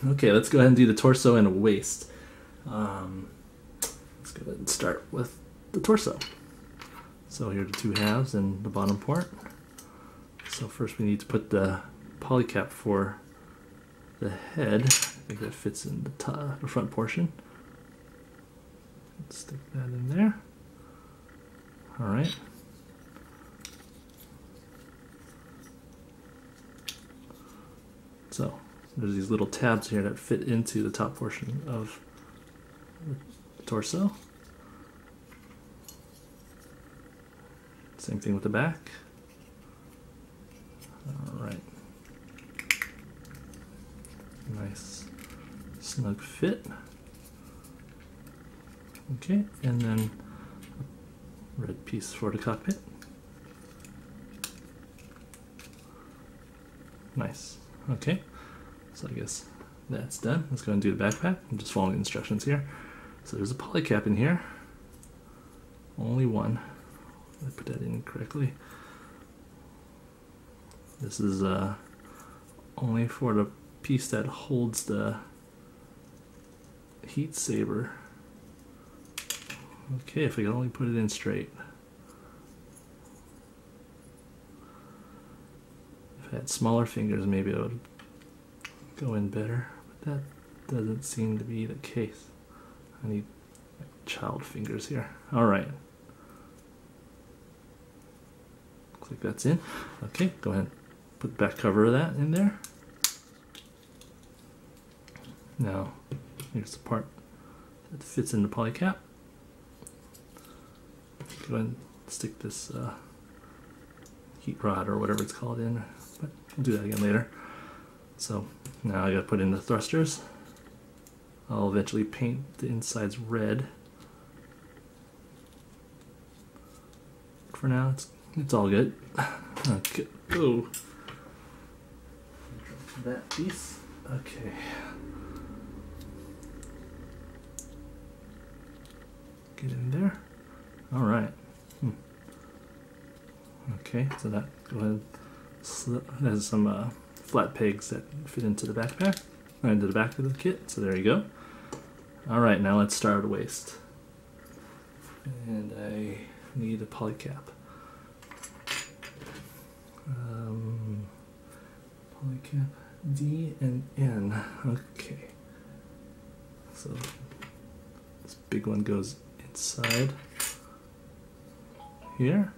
Okay, let's go ahead and do the torso and the waist. Let's go ahead and start with the torso. So here are the two halves and the bottom part. So first we need to put the polycap for the head. I think that fits in the front portion. Let's stick that in there. All right. So there's these little tabs here that fit into the top portion of the torso. Same thing with the back. All right. Nice snug fit. Okay, and then a red piece for the cockpit. Nice. Okay, so I guess that's done. Let's go and do the backpack. I'm just following the instructions here. So there's a polycap in here. Only one. I put that in correctly. This is only for the piece that holds the heat saber. Okay, if I could only put it in straight. If I had smaller fingers, maybe it would go in better, but that doesn't seem to be the case. I need child fingers here. All right. Looks like that's in. Okay, go ahead and put the back cover of that in there. Now, here's the part that fits in the polycap. Go ahead and stick this heat rod or whatever it's called in, but we'll do that again later. So now I gotta put in the thrusters. I'll eventually paint the insides red. For now, it's all good. Okay. Oh, that piece. Okay. Get in there. All right. Okay, so that go ahead. Has some flat pegs that fit into the backpack, into the back of the kit. So there you go. All right, now let's start the waist. And I need a polycap. Polycap D and N. Okay. So this big one goes inside here.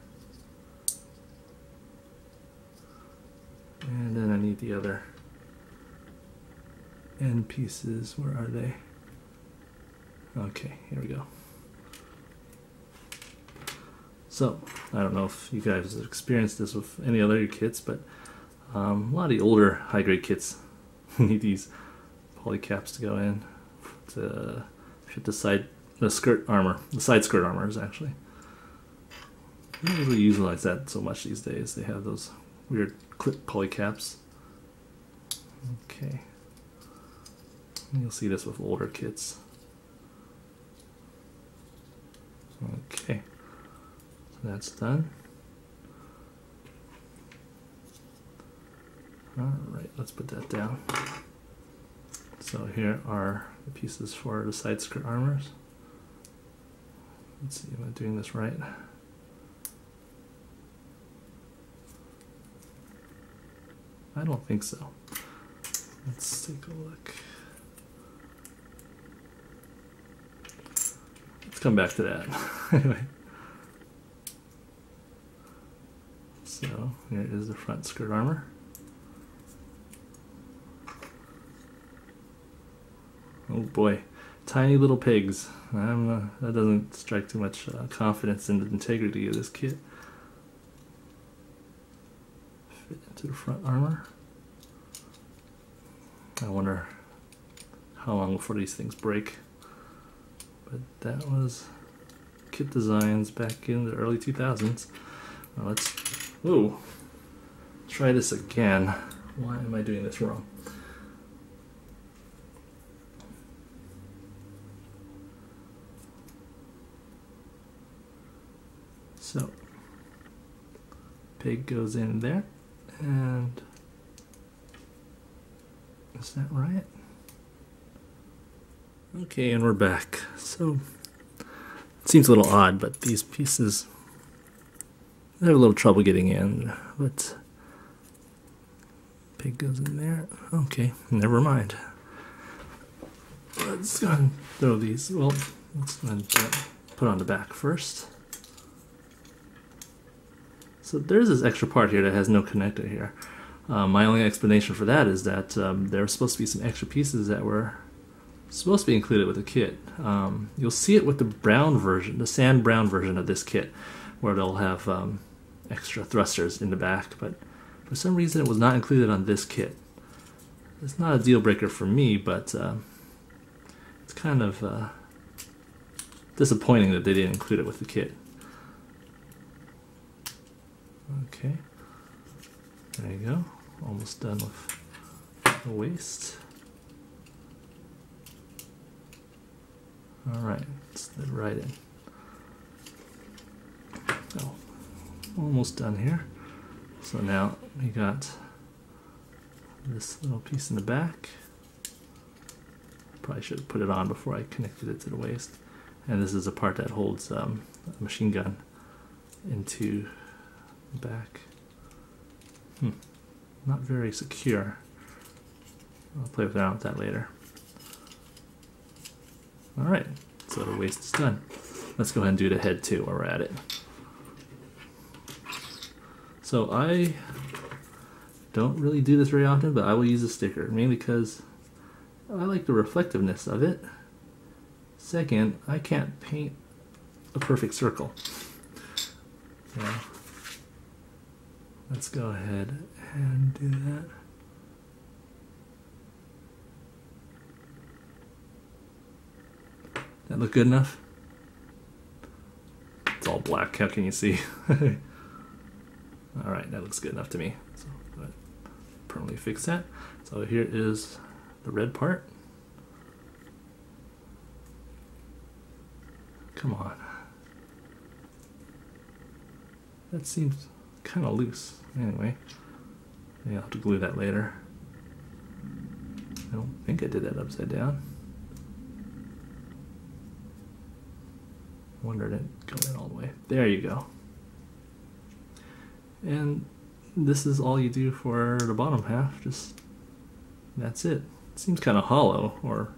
And then I need the other end pieces. Where are they? Okay, here we go. So, I don't know if you guys have experienced this with any other kits, but a lot of the older high-grade kits need these polycaps to go in to fit the side skirt armor. The side skirt armors, actually. I don't really utilize that so much these days. They have those weird clip polycaps. Okay. You'll see this with older kits. Okay. So that's done. Alright, let's put that down. So here are the pieces for the side skirt armors. Let's see, am I doing this right? I don't think so. Let's take a look. Let's come back to that. Anyway. So here is the front skirt armor. Oh boy, tiny little pigs. That doesn't strike too much confidence in the integrity of this kit. Fit into the front armor. I wonder how long before these things break. But that was kit designs back in the early 2000s. Now let's try this again. Why am I doing this wrong? So, pig goes in there, and is that right? Okay, and we're back. So, it seems a little odd, but these pieces I have a little trouble getting in, but pig goes in there. Okay, never mind. Let's go ahead and throw these. Well, let's go ahead and put on the back first. So there's this extra part here that has no connector here. My only explanation for that is that there were supposed to be some extra pieces that were supposed to be included with the kit. You'll see it with the brown version, the sand brown version of this kit, where they'll have extra thrusters in the back, but for some reason it was not included on this kit. It's not a deal breaker for me, but it's kind of disappointing that they didn't include it with the kit. Okay, there you go, almost done with the waist. Alright, let's let it right in. Oh, almost done here. So now we got this little piece in the back. Probably should have put it on before I connected it to the waist. And this is a part that holds a machine gun into the back. Not very secure. I'll play around with that later. Alright, so the waist is done. Let's go ahead and do the head too while we're at it. So I don't really do this very often, but I will use a sticker, mainly because I like the reflectiveness of it. Second, I can't paint a perfect circle. Yeah. Let's go ahead and do that. That look good enough? It's all black, how can you see? Alright, that looks good enough to me. So go ahead, permanently fix that. So here is the red part. Come on. That seems kind of loose. Anyway, maybe I'll have to glue that later. I don't think I did that upside down. Wonder it didn't go in all the way. There you go. And this is all you do for the bottom half. Just that's it. It seems kind of hollow or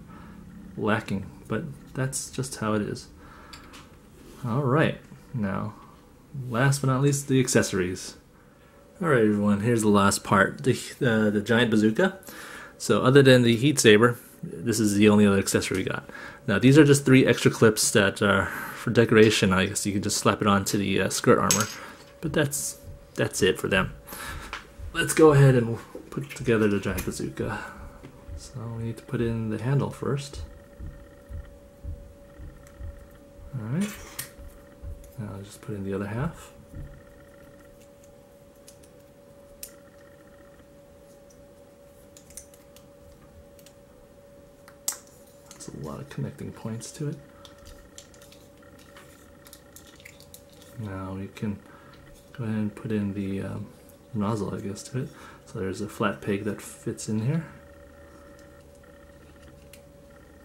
lacking, but that's just how it is. All right, now last but not least, the accessories. All right, everyone. Here's the last part, the giant bazooka. So other than the heat saber, this is the only other accessory we got. Now these are just 3 extra clips that are for decoration. I guess you can just slap it onto the skirt armor, but that's it for them. Let's go ahead and put together the giant bazooka. So we need to put in the handle first. All right. Now I'll just put in the other half. That's a lot of connecting points to it. Now we can go ahead and put in the nozzle, I guess, to it. So there's a flat peg that fits in here.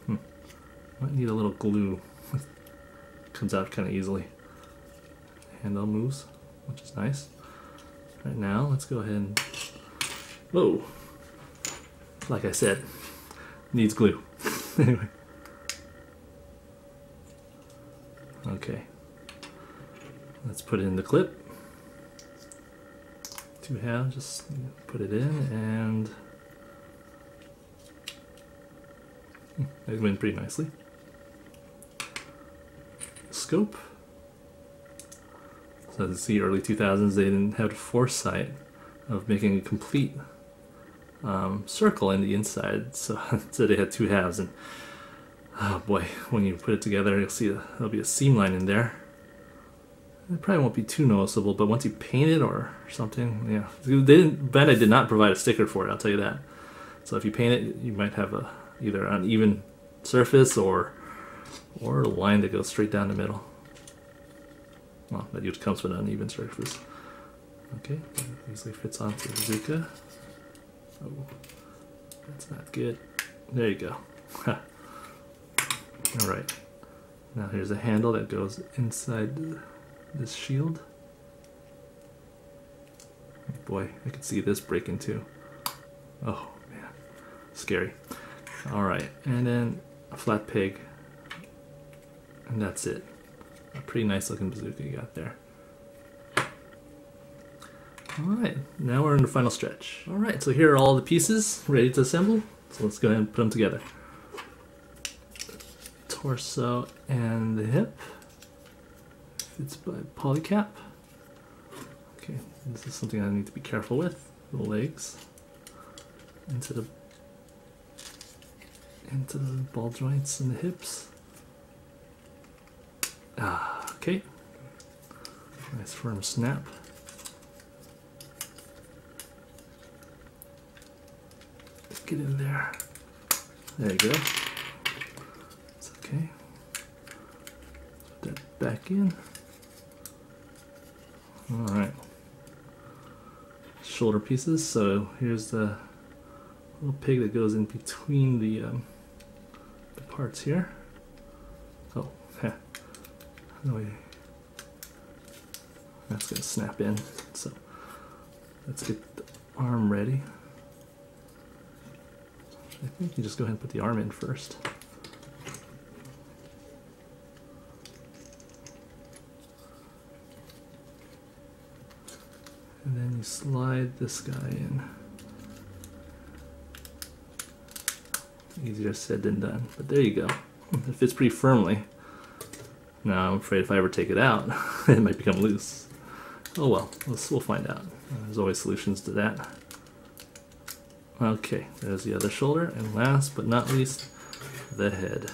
Might need a little glue. Comes out kind of easily. Handle moves, which is nice. Right now, let's go ahead and... Whoa! Like I said, needs glue. Anyway. Okay. Let's put in the clip. 2 halves, just put it in, and it went pretty nicely. Scope. So as you see, early 2000s, they didn't have the foresight of making a complete circle in the inside, so they had 2 halves, and oh boy, when you put it together, you'll see there'll be a seam line in there. It probably won't be too noticeable, but once you paint it or something, yeah. Bandai did not provide a sticker for it, I'll tell you that. So if you paint it, you might have either an uneven surface or a line that goes straight down the middle. Well, that usually comes with an uneven surface. Okay, that easily fits onto the bazooka. Oh, that's not good. There you go. Alright, now here's a handle that goes inside this shield. Boy, I could see this breaking too. Oh man, scary. Alright, and then a flat peg, and that's it. A pretty nice looking bazooka you got there. Alright, now we're in the final stretch. Alright, so here are all the pieces ready to assemble. So let's go ahead and put them together. Torso and the hip. Fits by polycap. Okay, this is something I need to be careful with. The legs into the ball joints and the hips. Okay. Nice firm snap. Get in there. There you go. It's okay. Put that back in. Alright. Shoulder pieces. So here's the little pig that goes in between the parts here. Oh, no, that's going to snap in. So let's get the arm ready. I think you just go ahead and put the arm in first. And then you slide this guy in. Easier said than done, but there you go. It fits pretty firmly. Now I'm afraid if I ever take it out, it might become loose. Oh well, we'll find out. There's always solutions to that. Okay, there's the other shoulder, and last but not least, the head.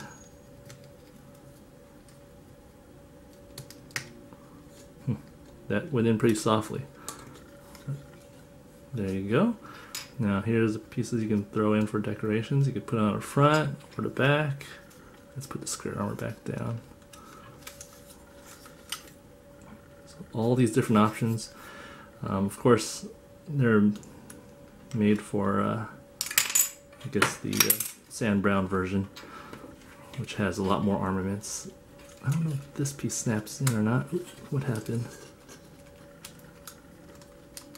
That went in pretty softly. There you go. Now here's the pieces you can throw in for decorations. You could put it on the front or the back. Let's put the skirt armor back down. So all these different options. Of course, they're made for, I guess, the sand brown version, which has a lot more armaments. I don't know if this piece snaps in or not. Oops, what happened?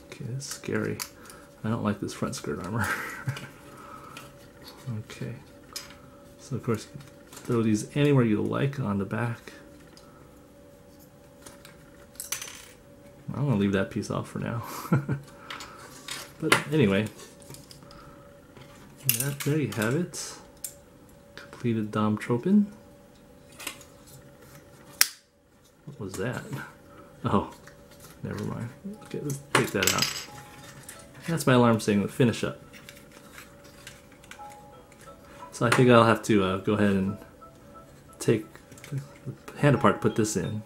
Okay, that's scary. I don't like this front skirt armor. Okay, so of course you can throw these anywhere you like on the back. I'm gonna leave that piece off for now. But anyway, there you have it. Completed Dom Tropen. What was that? Oh, never mind. Okay, let's take that out. That's my alarm saying to finish up. So I think I'll have to go ahead and take the hand apart, put this in.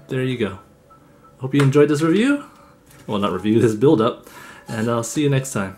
There you go. Hope you enjoyed this review. Well, not review, this build up. And I'll see you next time.